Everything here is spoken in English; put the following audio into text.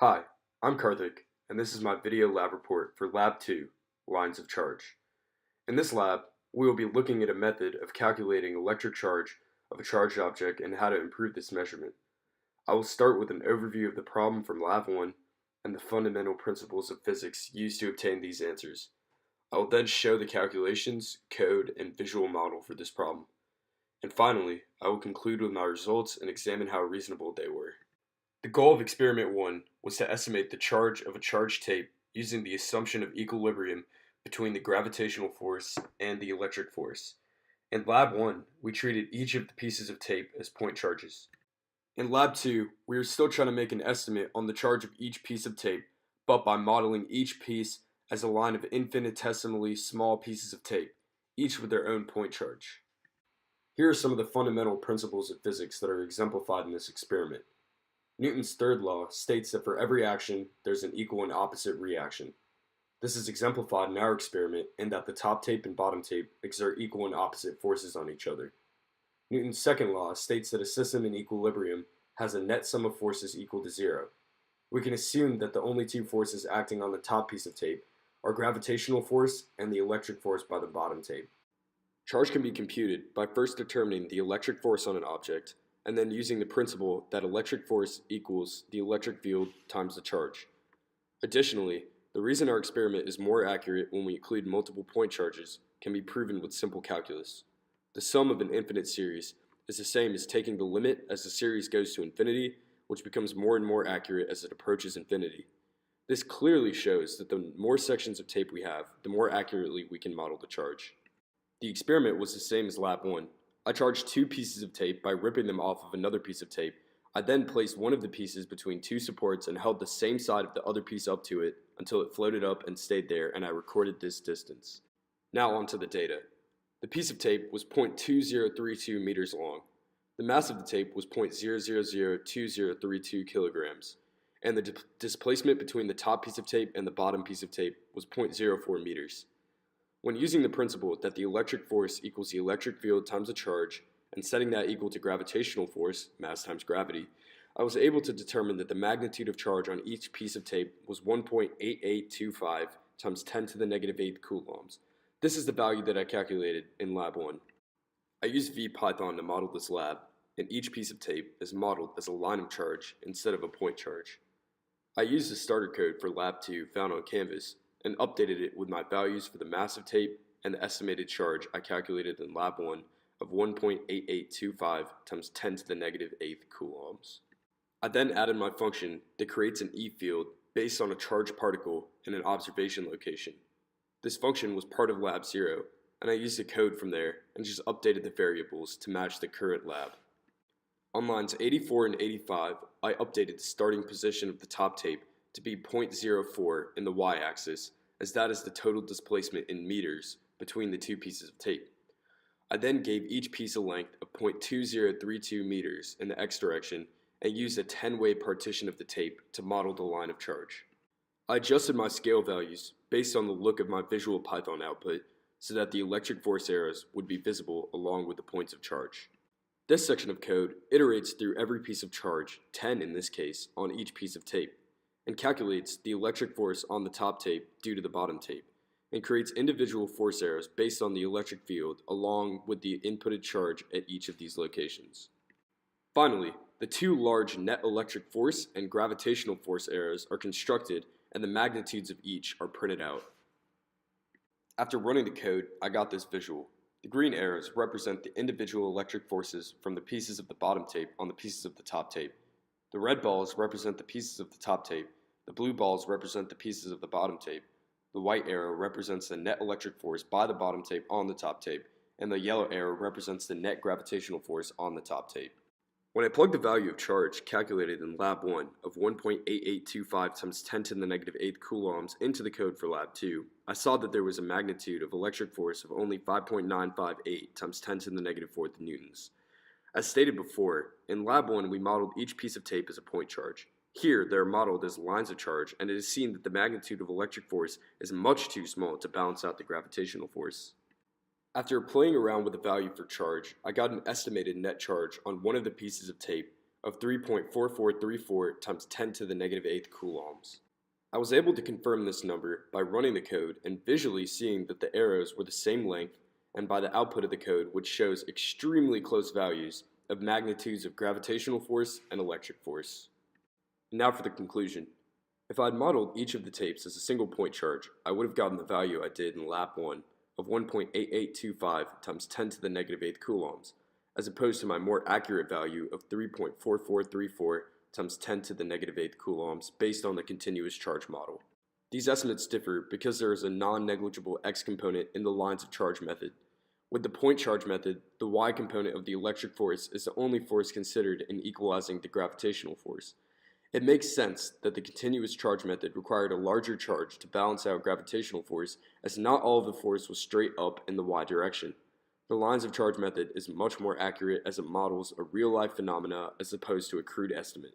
Hi, I'm Karthik, and this is my video lab report for Lab 2, Lines of Charge. In this lab, we will be looking at a method of calculating electric charge of a charged object and how to improve this measurement. I will start with an overview of the problem from Lab 1 and the fundamental principles of physics used to obtain these answers. I will then show the calculations, code, and visual model for this problem. And finally, I will conclude with my results and examine how reasonable they were. The goal of experiment 1 was to estimate the charge of a charged tape using the assumption of equilibrium between the gravitational force and the electric force. In Lab 1, we treated each of the pieces of tape as point charges. In Lab 2, we are still trying to make an estimate on the charge of each piece of tape, but by modeling each piece as a line of infinitesimally small pieces of tape, each with their own point charge. Here are some of the fundamental principles of physics that are exemplified in this experiment. Newton's third law states that for every action, there's an equal and opposite reaction. This is exemplified in our experiment in that the top tape and bottom tape exert equal and opposite forces on each other. Newton's second law states that a system in equilibrium has a net sum of forces equal to zero. We can assume that the only two forces acting on the top piece of tape are gravitational force and the electric force by the bottom tape. Charge can be computed by first determining the electric force on an object and then using the principle that electric force equals the electric field times the charge. Additionally, the reason our experiment is more accurate when we include multiple point charges can be proven with simple calculus. The sum of an infinite series is the same as taking the limit as the series goes to infinity, which becomes more and more accurate as it approaches infinity. This clearly shows that the more sections of tape we have, the more accurately we can model the charge. The experiment was the same as Lab 1. I charged two pieces of tape by ripping them off of another piece of tape. I then placed one of the pieces between two supports and held the same side of the other piece up to it until it floated up and stayed there, and I recorded this distance. Now onto the data. The piece of tape was 0.2032 meters long. The mass of the tape was 0.002032 kilograms, and the displacement between the top piece of tape and the bottom piece of tape was 0.04 meters. When using the principle that the electric force equals the electric field times the charge, and setting that equal to gravitational force, mass times gravity, I was able to determine that the magnitude of charge on each piece of tape was 1.8825 times 10 to the negative 8th coulombs. This is the value that I calculated in Lab 1. I used VPython to model this lab, and each piece of tape is modeled as a line of charge instead of a point charge. I used the starter code for Lab 2 found on Canvas, and updated it with my values for the mass of tape and the estimated charge I calculated in Lab 1 of 1.8825 times 10 to the negative 8th coulombs. I then added my function that creates an E field based on a charged particle in an observation location. This function was part of Lab 0, and I used the code from there and just updated the variables to match the current lab. On lines 84 and 85, I updated the starting position of the top tape to be 0.04 in the y-axis, as that is the total displacement in meters between the two pieces of tape. I then gave each piece a length of 0.2032 meters in the x direction and used a 10-way partition of the tape to model the line of charge. I adjusted my scale values based on the look of my visual Python output so that the electric force arrows would be visible along with the points of charge. This section of code iterates through every piece of charge, 10 in this case, on each piece of tape, and calculates the electric force on the top tape due to the bottom tape, and creates individual force arrows based on the electric field along with the inputted charge at each of these locations. Finally, the two large net electric force and gravitational force arrows are constructed and the magnitudes of each are printed out. After running the code, I got this visual. The green arrows represent the individual electric forces from the pieces of the bottom tape on the pieces of the top tape. The red balls represent the pieces of the top tape, the blue balls represent the pieces of the bottom tape, the white arrow represents the net electric force by the bottom tape on the top tape, and the yellow arrow represents the net gravitational force on the top tape. When I plugged the value of charge calculated in Lab 1 of 1.8825 times 10 to the negative 8th coulombs into the code for Lab 2, I saw that there was a magnitude of electric force of only 5.958 times 10 to the negative 4th newtons. As stated before, in Lab 1 we modeled each piece of tape as a point charge. Here they are modeled as lines of charge, and it is seen that the magnitude of electric force is much too small to balance out the gravitational force. After playing around with the value for charge, I got an estimated net charge on one of the pieces of tape of 3.4434 times 10 to the negative 8th coulombs. I was able to confirm this number by running the code and visually seeing that the arrows were the same length, and by the output of the code, which shows extremely close values of magnitudes of gravitational force and electric force. Now for the conclusion. If I had modeled each of the tapes as a single point charge, I would have gotten the value I did in lab 1 of 1.8825 times 10 to the negative 8th coulombs, as opposed to my more accurate value of 3.4434 times 10 to the negative 8th coulombs based on the continuous charge model. These estimates differ because there is a non-negligible x component in the lines of charge method. With the point charge method, the y component of the electric force is the only force considered in equalizing the gravitational force. It makes sense that the continuous charge method required a larger charge to balance out gravitational force, as not all of the force was straight up in the y direction. The lines of charge method is much more accurate as it models a real-life phenomena as opposed to a crude estimate.